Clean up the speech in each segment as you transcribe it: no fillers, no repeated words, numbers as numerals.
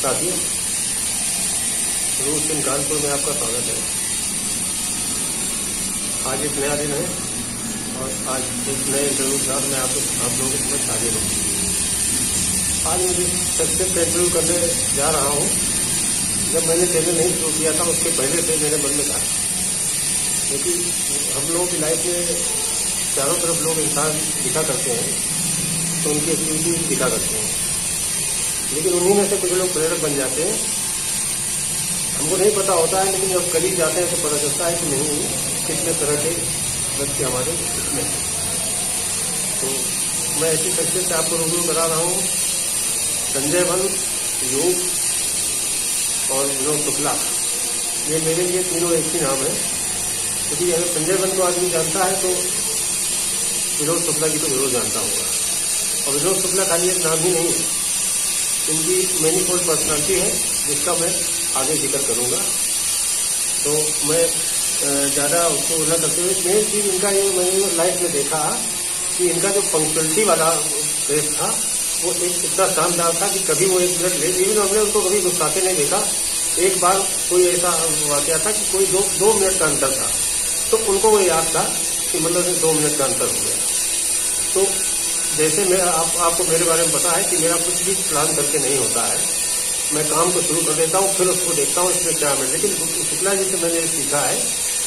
साथियों, रूस इन कानपुर में आपका स्वागत है। आज एक नया दिन है और आज एक नए इंटरव्यू के साथ मैं आप लोगों के समझ हाजिर हूँ। आज मुझे सक्सेस का इंटरव्यू करने जा रहा हूँ। जब मैंने चैनल नहीं शुरू किया था उसके पहले से मेरे मन में था, क्योंकि हम लोगों की लाइफ में चारों तरफ लोग इंसान दिखा करते हैं तो उनकी एक्टिविटीज दिखा करते हैं, लेकिन उन्हीं में से कुछ लोग प्रेरक बन जाते हैं। हमको नहीं पता होता है, लेकिन जब करीब जाते हैं तो पता चलता है कि नहीं, कितने तरह के बच्चे हमारे इसमें हैं। तो मैं ऐसी सक्सेस से आपको रूबरू करा रहा हूँ। संजय वन, योग और विनोद शुक्ला, ये मेरे लिए तीनों एक ही नाम है। क्योंकि अगर संजय वन को आदमी जानता है तो विनोद शुक्ला जी को जरूर जानता होगा। और विनोद शुक्ला खाली एक नाम ही नहीं है, इनकी मैनीफोल्ड पर्सनालिटी है, जिसका मैं आगे जिक्र करूंगा। तो मैं ज़्यादा उसको न करते हुए मेन चीज़ इनका ये मैंने लाइफ में देखा कि इनका जो पंक्चुअलिटी वाला फेस था वो एक इतना शानदार था कि कभी वो 1 मिनट लेट, इवन हमने उनको कभी गुस्साते नहीं देखा। एक बार कोई ऐसा वाकया था कि कोई 2 मिनट का अंतर था, तो उनको वो याद था कि मतलब 2 मिनट का अंतर हो गया। तो जैसे मेरा आपको मेरे बारे में पता है कि मेरा कुछ भी प्लान करके नहीं होता है, मैं काम को शुरू कर देता हूँ, फिर उसको देखता हूँ इसमें क्या है। लेकिन शुक्ला जी से मैंने सीखा है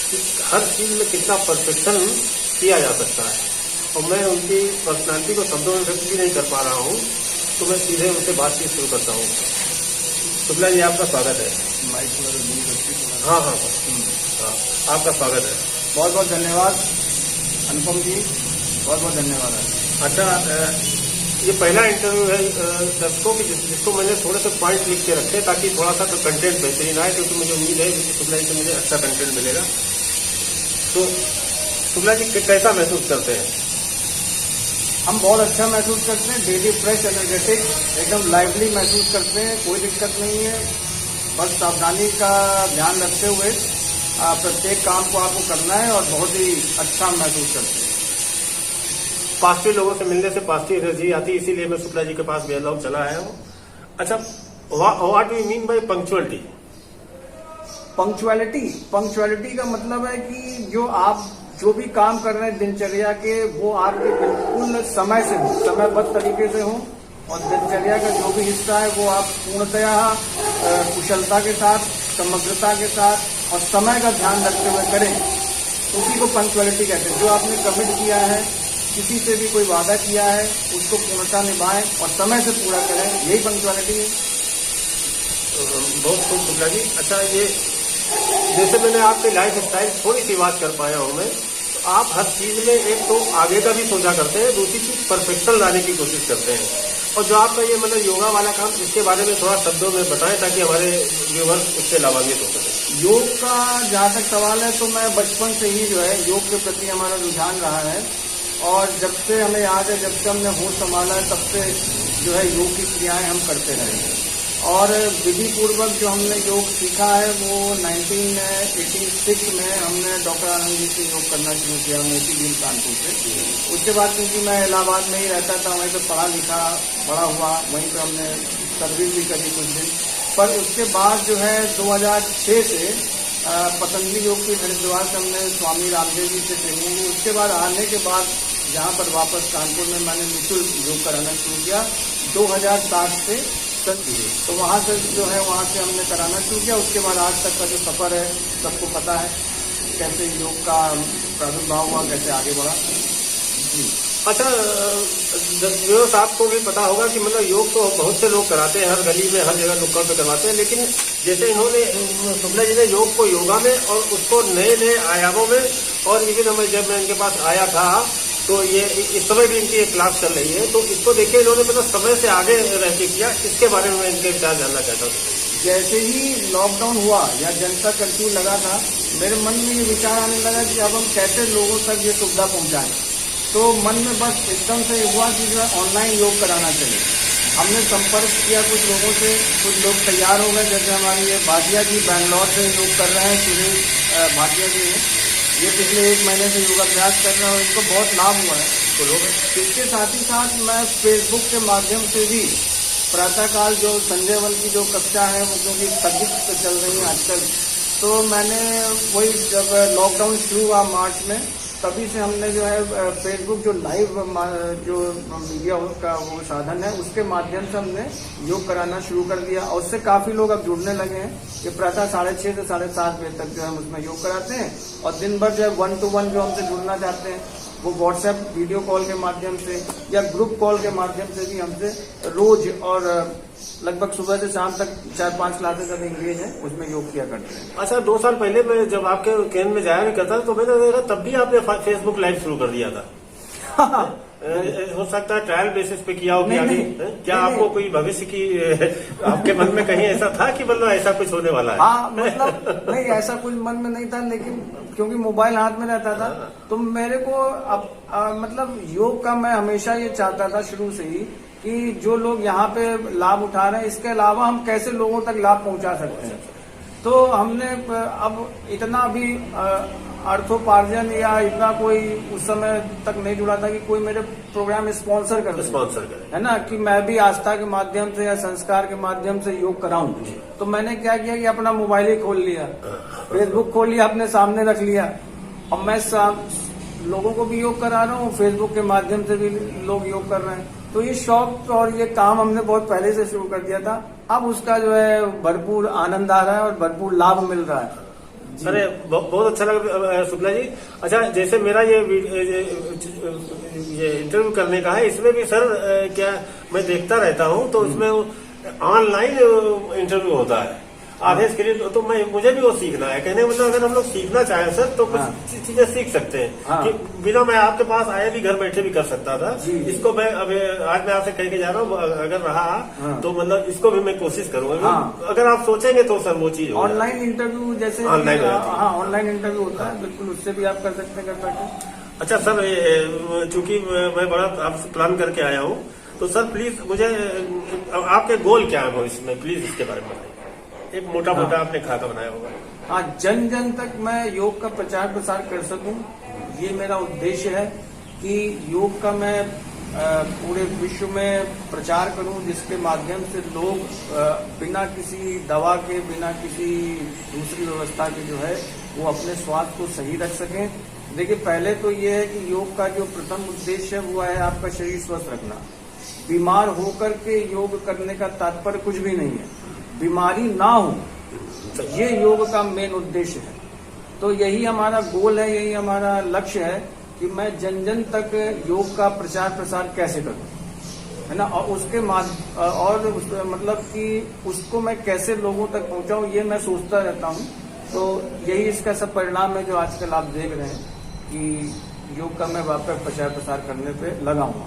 कि हर चीज में कितना परफेक्शन किया जा सकता है, और मैं उनकी पर्सनालिटी को शब्दों में व्यक्त भी नहीं कर पा रहा हूँ, तो मैं सीधे उनसे बातचीत शुरू करता हूँ। शुक्ला जी, आपका स्वागत है। हाँ, आपका स्वागत है। बहुत बहुत धन्यवाद अनुपम जी, बहुत बहुत धन्यवाद है। अच्छा, ये पहला इंटरव्यू है दर्शकों की जिसको मैंने थोड़े से पॉइंट लिख के रखे ताकि थोड़ा सा कंटेंट बेहतरीन आए, क्योंकि मुझे उम्मीद है कि शुक्ला जी से मुझे अच्छा कंटेंट मिलेगा। तो शुक्ला जी कैसा महसूस करते हैं? हम बहुत अच्छा महसूस करते हैं, डेली फ्रेश, एनर्जेटिक, एकदम लाइवली महसूस करते हैं। कोई दिक्कत नहीं है, बस सावधानी का ध्यान रखते हुए प्रत्येक काम को आपको करना है और बहुत ही अच्छा महसूस करते हैं। पॉजिटिव लोगों से मिलने से पॉजिटिव एनर्जी आती है, इसीलिए मैं शुक्ला जी के पास बेलौट चला आया हूँ। अच्छा, what you mean by punctuality? Punctuality का मतलब है कि जो भी काम कर रहे हैं दिनचर्या के, वो आपके बिल्कुल समयबद्ध तरीके से हो, और दिनचर्या का जो भी हिस्सा है वो आप पूर्णतया कुशलता के साथ, समग्रता के साथ और समय का ध्यान रखते हुए करें। उसी को पंक्चुअलिटी कहते हैं। जो आपने कमिट किया है, किसी से भी कोई वादा किया है, उसको पूर्णता निभाएं और समय से पूरा करें, यही पंक्चुअलिटी है। बहुत खूब शुक्ला जी। अच्छा, ये जैसे मैंने आपके लाइफ स्टाइल थोड़ी सी बात कर पाया हूं मैं, तो आप हर चीज में एक तो आगे का भी सोचा करते हैं, दूसरी चीज परफेक्शन लाने की कोशिश करते हैं। और जो आपका ये मतलब योगा वाला काम, इसके बारे में थोड़ा शब्दों में बताएं ताकि हमारे व्यूअर्स इससे लाभान्वित हो सके। योग का जहाँ तक सवाल है, तो मैं बचपन से ही जो है योग के प्रति हमारा रुझान रहा है, और जब से हमें याद है, जब से हमने होश संभाला है, तब से जो है योग की क्रियाएं हम करते रहे। और विधि पूर्वक जो हमने योग सीखा है वो 1986 में हमने डॉक्टर आनंद जी से योग करना शुरू किया, मोती झील कानपुर से। उसके बाद क्योंकि मैं इलाहाबाद में ही रहता था, वहीं पे पढ़ा लिखा बड़ा हुआ, वहीं पे हमने सर्विस भी करी कुछ दिन। पर उसके बाद जो है 2006 से पतंजलि योग की हरिद्वार से हमने स्वामी रामदेव जी से ट्रेनिंग ली। उसके बाद आने के बाद जहाँ पर वापस कानपुर में मैंने निःशुल्क योग कराना शुरू किया 2007 से। तो वहाँ से जो है वहाँ से हमने कराना शुरू किया। उसके बाद आज तक का जो सफर है सबको पता है, कैसे योग का प्रादुर्भाव हुआ, कैसे आगे बढ़ा जी। अच्छा, व्यूअर्स आपको भी पता होगा कि मतलब योग तो बहुत से लोग कराते हैं, हर गली में, हर जगह नुक्कड़ पे करवाते हैं, लेकिन जैसे इन्होंने शुक्ला जी ने योग को योगा में और उसको नए नए आयामों में, और इवन जब मैं इनके पास आया था तो ये इस समय भी इनकी एक क्लास चल रही है, तो इसको देखिए इन्होंने मतलब समय से आगे रह के किया। इसके बारे में मैं इनके विचार जानना चाहता हूँ। जैसे ही लॉकडाउन हुआ या जनता कर्फ्यू लगा था, मेरे मन में ये विचार आने लगा कि अब हम कैसे लोगों तक ये सुविधा पहुंचाएं। तो मन में बस एकदम से हुआ कि जो है ऑनलाइन योग कराना चाहिए। हमने संपर्क किया कुछ लोगों से, कुछ लोग तैयार हो गए। जैसे हमारी ये भाटिया जी बैंगलोर से योग कर रहे हैं, सुरेश भाटिया जी हैं, ये पिछले 1 महीने से योगाभ्यास कर रहे हैं और इनको बहुत लाभ हुआ है। तो लोग इसके साथ ही साथ मैं फेसबुक के माध्यम से भी प्रातःकाल जो संजय वन की जो कक्षा है वो क्योंकि स्थगित चल रही है आजकल, तो मैंने वही जब लॉकडाउन शुरू हुआ मार्च में, तभी से हमने जो है फेसबुक जो लाइव जो मीडिया का वो साधन है उसके माध्यम से हमने योग कराना शुरू कर दिया और उससे काफी लोग अब जुड़ने लगे हैं कि प्रातः 6:30 से 7:30 बजे तक जो है हम उसमें योग कराते हैं और दिन भर जो है 1-to-1 जो हमसे जुड़ना चाहते हैं वो व्हाट्सएप वीडियो कॉल के माध्यम से या ग्रुप कॉल के माध्यम से भी हमसे रोज और लगभग सुबह से शाम तक 4-5 क्लासेस अभी इंगेज है उसमें योग किया करते हैं। अच्छा, 2 साल पहले मैं जब आपके केंद्र में जाया करता तो मैंने देखा तब भी आपने फेसबुक लाइव शुरू कर दिया था। हो सकता है ट्रायल बेसिस पे किया हो कि आगे क्या आपको कोई भविष्य की आपके मन में कहीं ऐसा था कि मतलब ऐसा कुछ होने वाला है? हाँ, मतलब नहीं ऐसा कुछ मन में नहीं था, लेकिन क्योंकि मोबाइल हाथ में रहता था तो मेरे को अब मतलब योग का मैं हमेशा ये चाहता था शुरू से ही कि जो लोग यहाँ पे लाभ उठा रहे हैं इसके अलावा हम कैसे लोगों तक लाभ पहुंचा सकते हैं। तो हमने अब इतना भी अर्थोपार्जन या इतना कोई उस समय तक नहीं जुड़ा था कि कोई मेरे प्रोग्राम स्पॉन्सर करे, है ना, कि मैं भी आस्था के माध्यम से या संस्कार के माध्यम से योग कराऊं। तो मैंने क्या किया कि अपना मोबाइल ही खोल लिया, फेसबुक खोल लिया, अपने सामने रख लिया और मैं लोगों को भी योग करा रहा हूँ, फेसबुक के माध्यम से भी लोग योग कर रहे हैं। तो ये शौक और ये काम हमने बहुत पहले से शुरू कर दिया था। अब उसका जो है भरपूर आनंद आ रहा है और भरपूर लाभ मिल रहा है। अरे बहुत अच्छा लगा शुक्ला जी। अच्छा, जैसे मेरा ये इंटरव्यू करने का है, इसमें भी सर क्या मैं देखता रहता हूँ तो इसमें ऑनलाइन इंटरव्यू होता है आधे स्क्रीन, तो मुझे भी वो सीखना है। कहने मतलब अगर हम लोग सीखना चाहें सर तो कुछ चीजें सीख सकते हैं कि बिना मैं आपके पास आए भी घर बैठे भी कर सकता था। इसको मैं अब आज मैं आपसे कह के जा रहा हूँ, अगर रहा तो मतलब इसको भी मैं कोशिश करूंगा। अगर आप सोचेंगे तो सर वो चीज ऑनलाइन इंटरव्यू जैसे ऑनलाइन इंटरव्यू होता है, बिल्कुल उससे भी आप कर सकते हैं, कर सकते। अच्छा सर, चूंकि मैं बड़ा आपसे प्लान करके आया हूँ तो सर प्लीज मुझे आपके गोल क्या है भविष्य में, प्लीज इसके बारे में बताइए। एक मोटा आपने खाका बनाया होगा। हाँ, जन जन तक मैं योग का प्रचार प्रसार कर सकूं, ये मेरा उद्देश्य है कि योग का मैं पूरे विश्व में प्रचार करूं, जिसके माध्यम से लोग बिना किसी दवा के, बिना किसी दूसरी व्यवस्था के जो है वो अपने स्वास्थ्य को सही रख सकें। देखिए, पहले तो ये है कि योग का जो प्रथम उद्देश्य है वो है आपका शरीर स्वस्थ रखना। बीमार होकर के योग करने का तात्पर्य कुछ भी नहीं है, बीमारी ना हो, ये योग का मेन उद्देश्य है। तो यही हमारा गोल है, यही हमारा लक्ष्य है कि मैं जन जन तक योग का प्रचार प्रसार कैसे करूं, है ना, और उसके मतलब कि उसको मैं कैसे लोगों तक पहुंचाऊं, ये मैं सोचता रहता हूं। तो यही इसका सब परिणाम है जो आजकल आप देख रहे हैं कि योग का मैं वापस प्रचार प्रसार करने पे लगा हूं।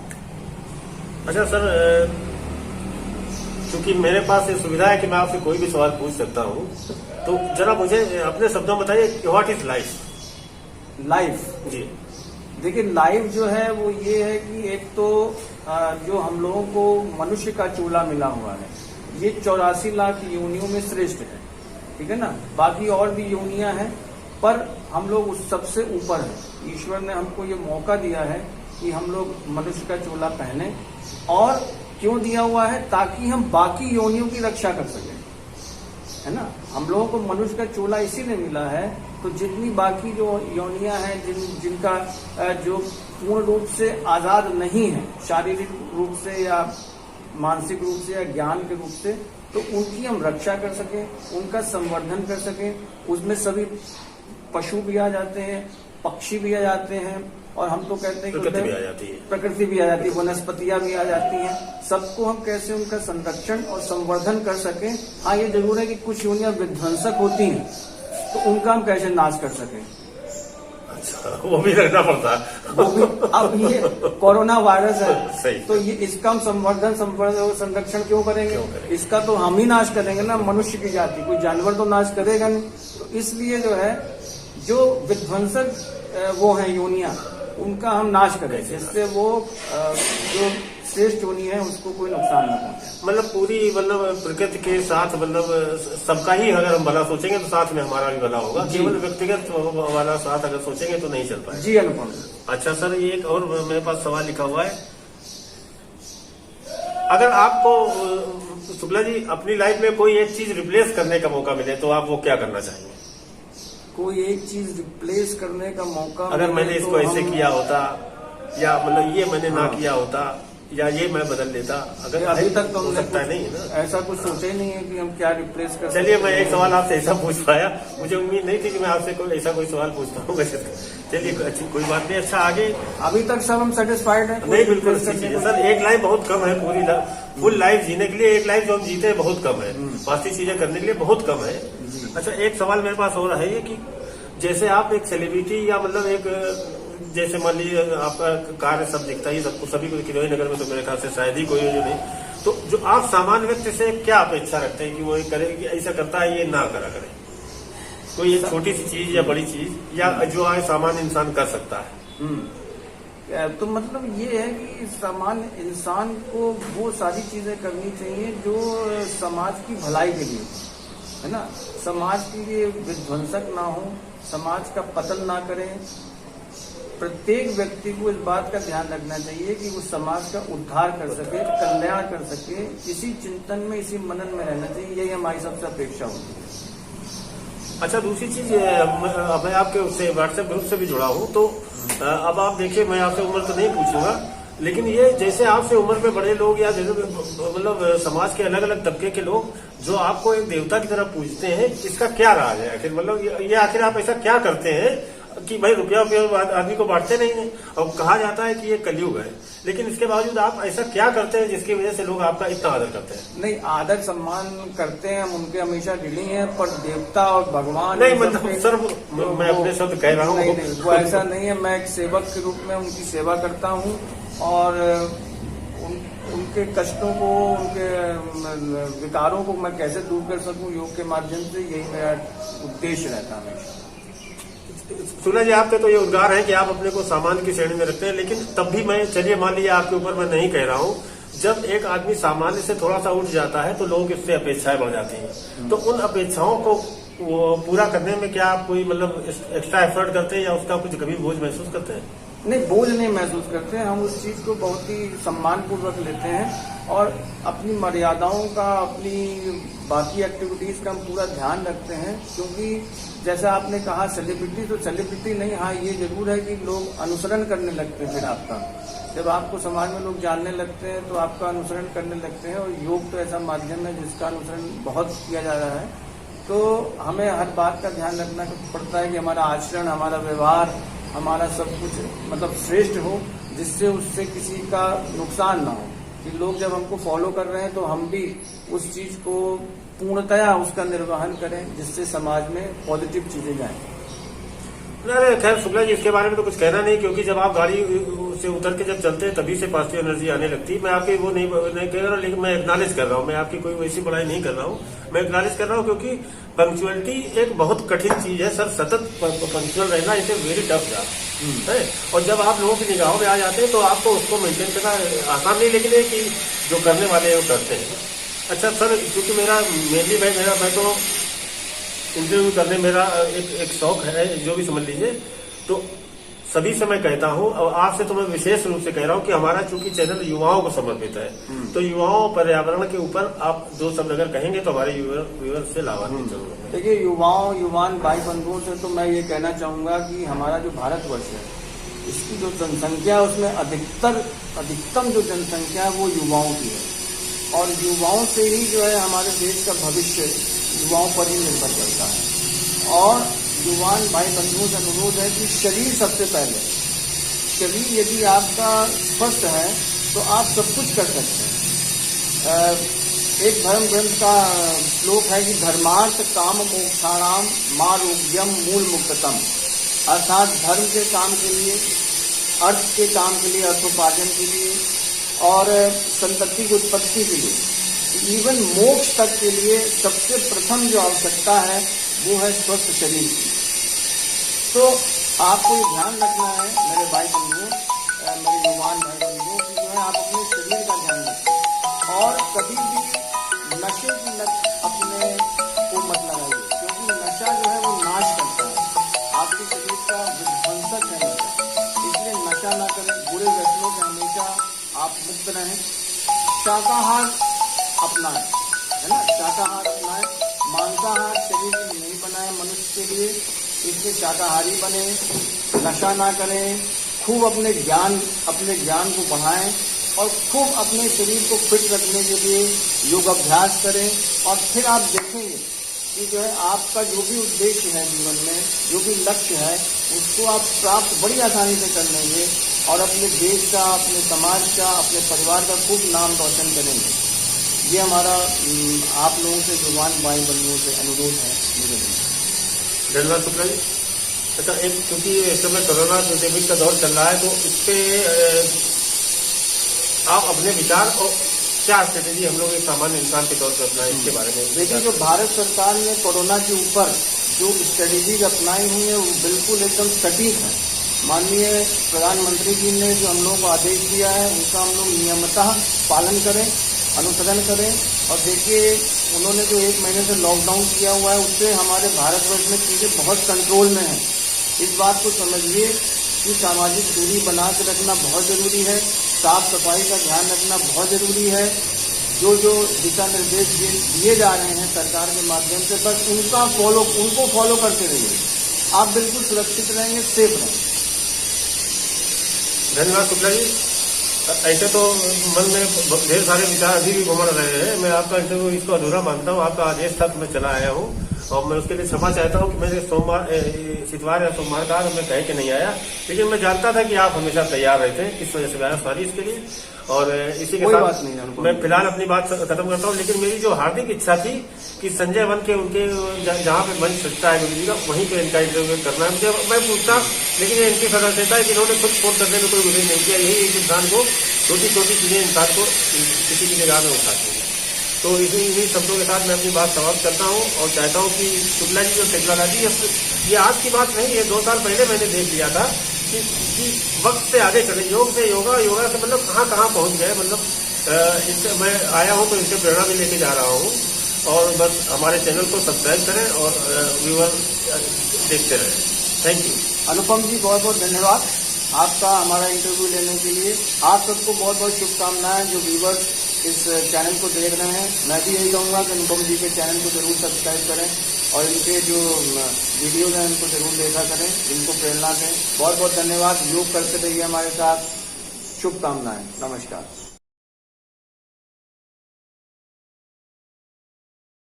अच्छा सर, क्योंकि मेरे पास ये सुविधा है कि मैं आपसे कोई भी सवाल पूछ सकता हूँ, तो जरा मुझे अपने शब्दों में बताइए, व्हाट इज लाइफ? लाइफ जी देखिए, लाइफ जो है वो ये है कि एक तो जो हम लोगों को मनुष्य का चूल्हा मिला हुआ है, ये 84 लाख योनियों में श्रेष्ठ है, ठीक है ना। बाकी और भी योनियां हैं, पर हम लोग उस सबसे ऊपर है। ईश्वर ने हमको ये मौका दिया है कि हम लोग मनुष्य का चोला पहने, और क्यों दिया हुआ है? ताकि हम बाकी योनियों की रक्षा कर सकें, है ना। हम लोगों को मनुष्य का चोला इसीलिए मिला है, तो जितनी बाकी जो योनियां हैं जिनका जो पूर्ण रूप से आजाद नहीं है, शारीरिक रूप से या मानसिक रूप से या ज्ञान के रूप से, तो उनकी हम रक्षा कर सकें, उनका संवर्धन कर सकें। उसमें सभी पशु भी आ जाते हैं, पक्षी भी आ जाते हैं, और हम तो कहते हैं कि प्रकृति भी आ जाती है, वनस्पतियां भी आ जाती हैं। सबको हम कैसे उनका संरक्षण और संवर्धन कर सकें। हाँ, ये जरूर है कि कुछ योनियां विध्वंसक होती हैं, तो उनका हम कैसे नाश कर सकें। अच्छा, वो भी रखना पड़ता है। अब ये कोरोना वायरस है, सही। तो ये इसका हम संवर्धन संरक्षण क्यों करेंगे? इसका तो हम ही नाश करेंगे ना, मनुष्य की जाति, कोई जानवर तो नाश करेगा नहीं। तो इसलिए जो है, जो विध्वंसक वो है योनियां, उनका हम नाश करें, जिससे वो जो श्रेष्ठ योनि है उसको कोई नुकसान न पहुंचे। मतलब पूरी प्रकृति के साथ सबका ही अगर हम भला सोचेंगे तो साथ में हमारा भी भला होगा। केवल व्यक्तिगत वाला साथ अगर सोचेंगे तो नहीं चल पाएगा। जी अनुपम। अच्छा सर, एक और मेरे पास सवाल लिखा हुआ है, अगर आपको शुक्ला जी अपनी लाइफ में कोई एक चीज रिप्लेस करने का मौका मिले तो आप वो क्या करना चाहेंगे? कोई एक चीज रिप्लेस करने का मौका अगर मैंने इसको ऐसे किया होता, या मतलब ये मैंने ना किया होता, या ये मैं बदल लेता, अगर अभी तक तो हो सकता है नहीं है ना, ऐसा कुछ सोचा ही नहीं है कि हम क्या रिप्लेस कर। चलिए मैं एक सवाल आपसे ऐसा पूछ पाया, मुझे उम्मीद नहीं थी कि मैं आपसे कोई ऐसा कोई सवाल पूछ पाऊंगा। चलिए अच्छी कोई बात नहीं। अच्छा आगे अभी तक सब हम सेटिस्फाइड हैं। नहीं बिल्कुल सर, एक लाइफ बहुत कम है, पूरी फुल लाइफ जीने के लिए एक लाइफ जो हम जीते हैं बहुत कम है, बाकी चीजें करने के लिए बहुत कम है। अच्छा एक सवाल मेरे पास हो रहा है ये कि जैसे आप एक सेलिब्रिटी या मतलब एक जैसे मान लीजिए आपका कार्य सब दिखता ही सबको, सभी को किरोई नगर में तो मेरे ख्याल से शायद ही कोई है जो नहीं, तो जो आप सामान्य व्यक्ति से क्या अपेक्षा रखते हैं कि वो करे कि ऐसा करता है ये ना करा करे? कोई एक छोटी सी चीज या बड़ी चीज या जो आए सामान्य इंसान कर सकता है? तो मतलब ये है कि सामान्य इंसान को वो सारी चीजें करनी चाहिए जो समाज की भलाई के लिए, है ना, समाज के लिए विध्वंसक ना हो, समाज का पतन ना करें। प्रत्येक व्यक्ति को इस बात का ध्यान रखना चाहिए कि वो समाज का उद्धार कर सके, कल्याण कर सके, इसी चिंतन में, इसी मनन में रहना चाहिए। यही हमारी सबसे अपेक्षा होती है। अच्छा दूसरी चीज मैं आपके उससे व्हाट्सएप ग्रुप से भी जुड़ा हूँ, तो अब आप देखिए मैं आपसे उम्र तो नहीं पूछूंगा, लेकिन ये जैसे आपसे उम्र में बड़े लोग या जैसे मतलब समाज के अलग अलग तबके के लोग जो आपको एक देवता की तरह पूजते हैं, इसका क्या राज है आखिर? मतलब ये आखिर आप ऐसा क्या करते हैं कि भाई रुपया आदमी को बांटते नहीं है, और कहा जाता है कि ये कलयुग है, लेकिन इसके बावजूद आप ऐसा क्या करते हैं जिसकी वजह से लोग आपका इतना आदर करते हैं? नहीं, आदर सम्मान करते हैं हम, उनके हमेशा ऋणी हैं, पर देवता और भगवान नहीं मतलब सर मैं अपने शब्द कह रहा हूँ। नहीं, वो ऐसा नहीं है। मैं एक सेवक के रूप में उनकी सेवा करता हूँ और उनके कष्टों को, उनके विकारों को मैं कैसे दूर कर सकूं योग के माध्यम से, यही मेरा उद्देश्य रहता है हमेशा। सुना जी आपके तो ये उद्गार है कि आप अपने को सामान्य की श्रेणी में रखते हैं, लेकिन तब भी मैं, चलिए मान लीजिए आपके ऊपर मैं नहीं कह रहा हूँ, जब एक आदमी सामान्य से थोड़ा सा उठ जाता है तो लोग इससे अपेक्षाएं बढ़ जाती हैं, तो उन अपेक्षाओं को वो पूरा करने में क्या आप कोई मतलब एक्स्ट्रा एफर्ट करते हैं या उसका कुछ कभी बोझ महसूस करते हैं? नहीं, बोझ नहीं महसूस करते हैं। हम उस चीज को बहुत ही सम्मान पूर्वक लेते हैं और अपनी मर्यादाओं का, अपनी बाकी एक्टिविटीज का हम पूरा ध्यान रखते हैं, क्योंकि जैसा आपने कहा सेलिब्रिटी, तो सेलिब्रिटी नहीं, हाँ ये जरूर है कि लोग अनुसरण करने लगते हैं। फिर आपका जब आपको समाज में लोग जानने लगते हैं तो आपका अनुसरण करने लगते हैं, और योग तो ऐसा माध्यम है जिसका अनुसरण बहुत किया जा रहा है। तो हमें हर बात का ध्यान रखना पड़ता है कि हमारा आचरण, हमारा व्यवहार, हमारा सब कुछ मतलब श्रेष्ठ हो, जिससे उससे किसी का नुकसान ना हो, कि लोग जब हमको फॉलो कर रहे हैं तो हम भी उस चीज को पूर्णतया उसका निर्वहन करें, जिससे समाज में पॉजिटिव चीजें जाएं। अरे खैर शुक्ला जी इसके बारे में तो कुछ कहना नहीं, क्योंकि जब आप गाड़ी से उतर के जब चलते हैं तभी से पॉजिटिव एनर्जी आने लगती है। मैं आपकी वो नहीं कह रहा हूँ, लेकिन मैं एक्नॉलेज कर रहा हूँ, मैं आपकी कोई वैसी बड़ाई नहीं कर रहा हूँ, मैं एक्नॉलेज कर रहा हूँ, क्योंकि पंक्चुअलिटी एक बहुत कठिन चीज है सर। सतत पंक्चुअल रहना इसे वेरी टफ जॉब है, और जब आप लोगों की निगाहों में आ जाते हैं तो आपको उसको मेंटेन करना आसान नहीं, लेकिन है कि जो करने वाले हैं वो करते हैं। अच्छा सर, क्योंकि मेरा मेनली मैं तो इंटरव्यू करने मेरा एक शौक है, जो भी समझ लीजिए, तो सभी से मैं कहता हूं, और आपसे तो मैं विशेष रूप से कह रहा हूं कि हमारा चूंकि चैनल युवाओं को समर्पित है, तो युवाओं पर्यावरण के ऊपर आप दो शब्द अगर कहेंगे तो हमारे व्यूअर्स से लाभान्वित जरूर होंगे। देखिए, युवान भाई बंधुओं से तो मैं ये कहना चाहूंगा कि हमारा जो भारतवर्ष है, इसकी जो जनसंख्या है उसमें अधिकतम जो जनसंख्या है वो युवाओं की है, और युवाओं से ही जो है हमारे देश का भविष्य युवाओं पर ही निर्भर करता है। और युवान भाई बंधुओं से अनुरोध है कि शरीर सबसे पहले, शरीर यदि आपका स्वस्थ है तो आप सब कुछ कर सकते हैं। एक धर्म ग्रंथ का श्लोक है कि धर्मार्थ काम मोक्षाणाम मारोग्यम मूल मुक्ततम, अर्थात धर्म के काम के लिए, अर्थ के काम के लिए, अर्थोपार्जन के लिए और संतति की उत्पत्ति के लिए, इवन मोक्ष तक के लिए सबसे प्रथम जो आवश्यकता है वो है स्वस्थ शरीर की। तो आपको ये ध्यान रखना है मेरे भाई बंधुओं, मेरे युवान भाई बंधुओं, कि जो है आप अपने शरीर का ध्यान रखें और कभी भी नशे की लत अपने को मत लगाइए, क्योंकि नशा जो है वो नाश करता है, आपके शरीर का विध्वंसक है नशा। इसलिए नशा ना करें, बुरे व्यसनों से हमेशा आप मुक्त रहें। शाकाहार अपनाएं, है ना, शाकाहार अपनाएं। मांसाहार शरीर में नहीं बनाए मनुष्य के लिए, इसलिए शाकाहारी बने। नशा ना करें, खूब अपने ज्ञान को बढ़ाएं और खूब अपने शरीर को फिट रखने के लिए योग अभ्यास करें। और फिर आप देखेंगे कि जो है आपका जो भी उद्देश्य है जीवन में, जो भी लक्ष्य है, उसको आप प्राप्त बड़ी आसानी से कर लेंगे और अपने देश का, अपने समाज का, अपने परिवार का खूब नाम रोशन करेंगे। ये हमारा आप लोगों से, जुबान भाई बंधुओं से अनुरोध है मेरे लिए। धन्यवाद शुक्ला जी। अच्छा, एक क्योंकि इस समय कोरोना पेंडेमिक का दौर चल रहा है, तो इस पे आप अपने विचार और क्या स्ट्रेटेजी हम लोग एक सामान्य इंसान के तौर पर अपनाएं, इसके बारे में देखिए, जो भारत सरकार ने कोरोना के ऊपर जो स्ट्रेटेजीज अपनाई हुई है वो बिल्कुल एकदम सटीक है। माननीय प्रधानमंत्री जी ने जो हम लोगों को आदेश दिया है उसका हम लोग नियमतः पालन करें, अनुसरण करें। और देखिए, उन्होंने जो 1 महीने से लॉकडाउन किया हुआ है उससे हमारे भारतवर्ष में चीजें बहुत कंट्रोल में हैं। इस बात को समझिए कि सामाजिक दूरी बना के रखना बहुत जरूरी है, साफ सफाई का ध्यान रखना बहुत जरूरी है। जो दिशा निर्देश दिए जा रहे हैं सरकार के माध्यम से, बस उनको फॉलो करते रहिए, आप बिल्कुल सुरक्षित रहेंगे, सेफ रहेंगे। धन्यवाद शुक्ला जी। ऐसे तो मन में ढेर सारे विचार अभी भी घूम रहे हैं। मैं आपका इंटरव्यू इसको अधूरा मानता हूँ। आपका आदेश था तो मैं चला आया हूँ और मैं उसके लिए क्षमा चाहता हूँ कि मैंने शनिवार या सोमवार का मैं कह के नहीं आया, लेकिन मैं जानता था कि आप हमेशा तैयार रहते हैं, इस वजह से आया। सॉरी इसके लिए। और इसी के साथ मैं फिलहाल अपनी बात खत्म करता हूँ। लेकिन मेरी जो हार्दिक इच्छा थी कि संजय वन के उनके जहाँ पे मंच सकता है गुरु जी का, वहीं पे इनका इंटरव्यू करना है मुझे। मैं पूछता, लेकिन ये इनकी सदस्यता है कि इन्होंने खुद फोन करने में कोई गुरेज नहीं किया। यही एक इंसान को छोटी छोटी चीजें इंसान को किसी की निगाह में उठाती है। तो इन्हीं शब्दों के साथ मैं अपनी बात समाप्त करता हूँ और चाहता हूँ कि शुक्ला जी और शेखलाला जी, ये आज की बात नहीं है, 2 साल पहले मैंने देख लिया था कि वक्त से आगे चले, योग से योगा, योगा से मतलब कहाँ पहुंच गए। मतलब इससे मैं आया हूँ तो इससे प्रेरणा भी लेके जा रहा हूँ। और बस हमारे चैनल को सब्सक्राइब करें और व्यूअर देखते रहें। Thank you. अनुपम जी, बहुत बहुत धन्यवाद आपका हमारा इंटरव्यू लेने के लिए। आप सबको बहुत बहुत शुभकामनाएं जो व्यूअर्स इस चैनल को देख रहे हैं। मैं भी यही कहूँगा कि अनुपम जी के चैनल को जरूर सब्सक्राइब करें और इनके जो वीडियोज हैं उनको जरूर देखा करें, इनको प्रेरणा दें। बहुत बहुत धन्यवाद। योग करते रहिए हमारे साथ। शुभकामनाएं। नमस्कार।